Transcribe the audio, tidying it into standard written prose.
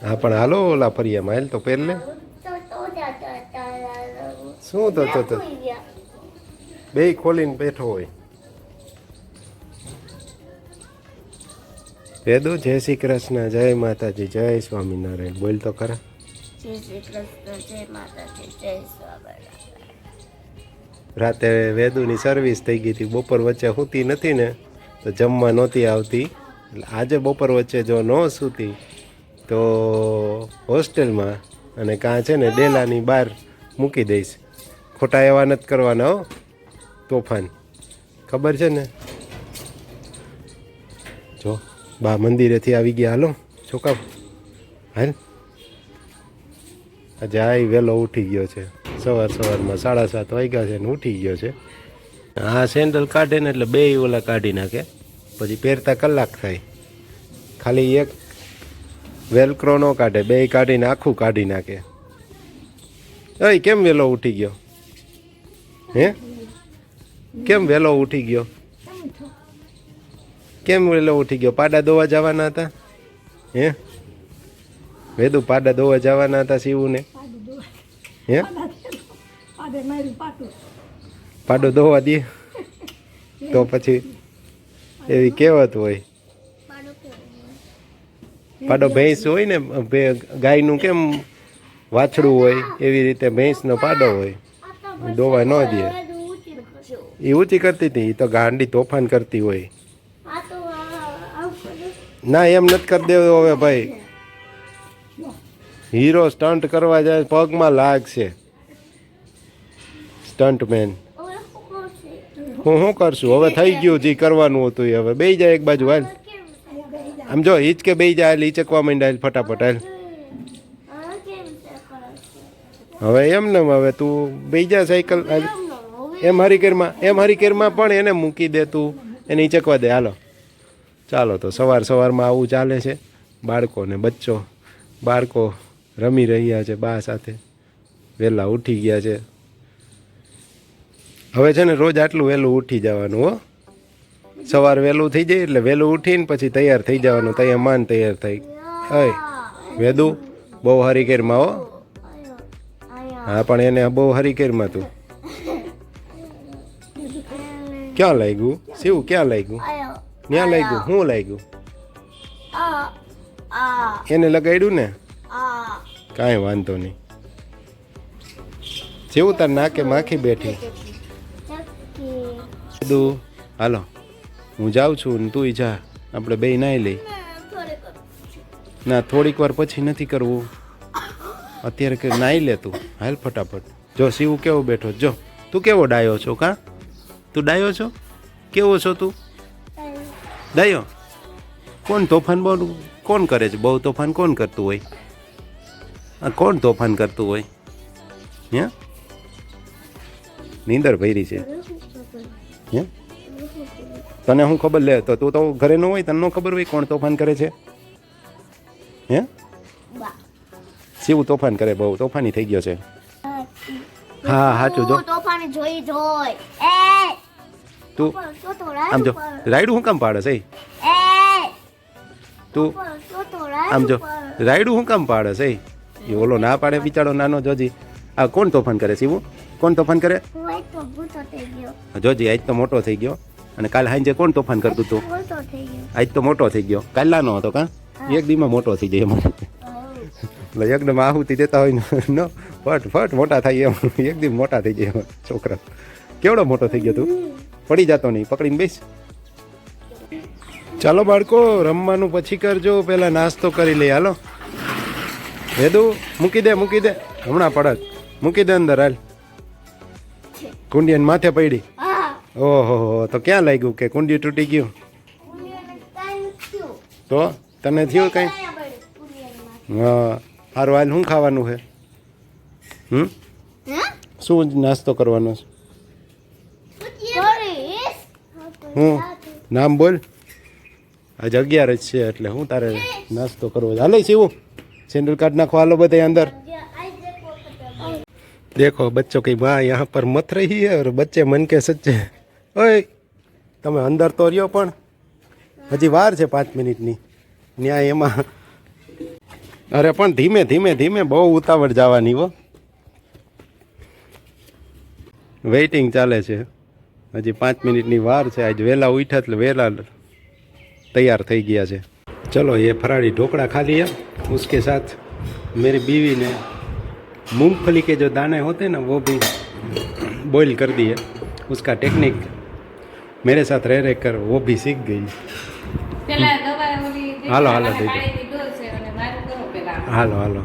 હા પણ હાલો ઓલા ફરિયામાં હાલ તો પહેર લે. શું તો બે ખોલીને બેઠો હોય. વેદુ જય શ્રી કૃષ્ણ, જય માતાજી, જય સ્વામિનારાયણ. બોલ તો ખરા. જય શ્રી કૃષ્ણ, જય માતાજી, જય સ્વામિનારાયણ. રાતે વેદુની સર્વિસ થઈ ગઈ હતી. બપોર વચ્ચે સૂતી નથી ને તો જમવા નહોતી આવતી. એટલે આજે બપોર વચ્ચે જો ન સૂતી તો હોસ્ટેલમાં અને કાં છે ને ડેલાની બહાર મૂકી દઈશ. ખોટા એવા નથી કરવાના હો તોફાન, ખબર છે ને. જો બા મંદિરેથી આવી ગયા. હાલો છોકરા હાલ. આજે આ વહેલો ઉઠી ગયો છે. સવારમાં 7:30 વાગ્યા છે ને ઉઠી ગયો છે. આ સેન્ડલ કાઢે ને એટલે બે ઓલા કાઢી નાખે. પછી પહેરતા કલાક થાય. ખાલી એક વેલક્રો ન કાઢે, બે કાઢીને આખું કાઢી નાખે. અય કેમ વહેલો ઉઠી ગયો? હે કેમ વહેલો ઉઠી ગયો? કેમ વહેલો ઉઠી ગયો? પાડા દોવા જવાના હતા? હે વેદુ પાડા દોવા જવાના હતા શિવુને? હે પાડો દોવા દે તો પછી એવી કહેવત હોય. પાડો ભેંસ હોય ને, ગાયનું કેમ વાછડું હોય એવી રીતે ભેંસનો પાડો હોય. દોવા ન દે. એ ઊંચી કરતી હતી. એ તો ગાંડી તોફાન કરતી હોય. ના એમ નથી કરી દેવું હવે ભાઈ. હીરો સ્ટન્ટ કરવા જાય પગમાં લાગશે. સ્ટન્ટમેન હું કરશું હવે? થઈ ગયું જે કરવાનું હતું એ. હવે બેસી જાય એક બાજુ. હાલ આમ જો હિચકે બેસી જાય. હાલ હિચકવા માંડ. હાલ ફટાફટ હાલ. હવે એમ ને હવે તું બેસી જા સાયકલ. એમ હરિકેરમાં પણ એને મૂકી દે તું, એને હિચકવા દે. હાલો ચાલો તો સવારમાં આવું ચાલે છે. બાળકો ને બાળકો રમી રહ્યા છે બા સાથે. વહેલા ઉઠી ગયા છે. હવે છે ને રોજ આટલું વહેલું ઉઠી જવાનું હો. સવાર વહેલું થઈ જાય એટલે વહેલું ઉઠીને પછી તૈયાર થઈ જવાનું. તૈયાર થઈ. અય વેદુ બહુ હરિકેરમાં હો. હા પણ એને બહુ હરિકેરમાં તું. ક્યાં લાગ્યું શિવ? ક્યાં લાગ્યું? ત્યાં લાગ્યું? શું લાગ્યું? એને લગાડ્યું ને? કાંઈ વાંધો નહીં. શિવ તાર નાકે માખી બેઠી. બધું હાલો હું જાઉં છું ને તું જા. આપણે બે નાહી લઈ. ના થોડીક વાર પછી નથી કરવું. અત્યારે કે નાહી લે તું. હાલ ફટાફટ. જો શિવ કેવો બેઠો. જો તું કેવો ડાયો છો? કાં તું ડાયો છો? કેવો છો તું ડાયો? કોણ તોફાન બહુ કોણ કરે છે? બહુ તોફાન કોણ કરતું હોય? કોણ તોફાન કરતું હોય? હે નીંદર ભરી છે? હે તને શું ખબર? લે તો તું તો ઘરે ન હોય, તને ન ખબર હોય કોણ તોફાન કરે છે? હે શિવ તોફાન કરે, બહુ તોફાની થઈ ગયો છે. હા સાચું. જો તોફાની જોઈ તું આમ જો રાયડું શું કામ પાડે છે? તું આમ જો રાયડું શું કામ પાડે છે? એ ઓલો ના પાડે બિચારો નાનો. જોજી આ કોણ તોફાન કરે? શિવ કોણ તોફાન કરે? જોજી આજ તો મોટો થઈ ગયો. અને કાલ સાંજે કોણ તોફાન કરતું હતું? આજ તો મોટો થઈ ગયો. કાલ નાનો હતો. કાં એક દીમાં મોટો થઈ જાય એમ. એટલે એકદમ આહુતિ દેતા હોય ને ફટ મોટા થાય એમ. એક દી મોટા થઈ જાય છોકરા. કેવડો મોટો થઈ ગયો તું? પડી જતો નહીં, પકડીને બેસ. ચાલો બાળકો રમવાનું પછી કરજો, પહેલા નાસ્તો કરી લઈએ. હાલો વેદુ મૂકી દે હમણાં પડત. મૂકી દે અંદર. હાલ કુંડિયન માથે પડી. ઓહો તો ક્યાં લાગ્યું કે કુંડી તૂટી ગયું? તો તને થયું કઈ? હા સારું. હાલ શું ખાવાનું છે? શું નાસ્તો કરવાનો છે? હું નામ બોલ. આજે 11 જ છે એટલે હું તારે નાસ્તો કરવો છે. હાલે શિવું સેન્ડલ કાઢ નાખો. હાલો બધા અંદર. देखो बच्चों की माँ यहाँ पर मत रही है और बच्चे मन के सच्चे. ओए તમે અંદર તો રહ્યો પણ હજી વાર છે 5 મિનિટની. ન્યાય એમાં અરે પણ ધીમે ધીમે ધીમે બહુ ઉતાવળ જવાની હો. વેઇટિંગ ચાલે છે હજી 5 મિનિટની વાર છે. આજ વહેલા ઉઠ્યા એટલે વહેલા તૈયાર થઈ ગયા છે. चलो ये फराड़ी ढोकड़ा खा लिया. उसके साथ मेरी बीवी ने मूंगफली के जो दाने होते हैं ना वो भी बॉईल कर दिए. उसका टेक्निक मेरे साथ रह कर वो भी सीख गई. हालो हालो दीदी, हालो हालो.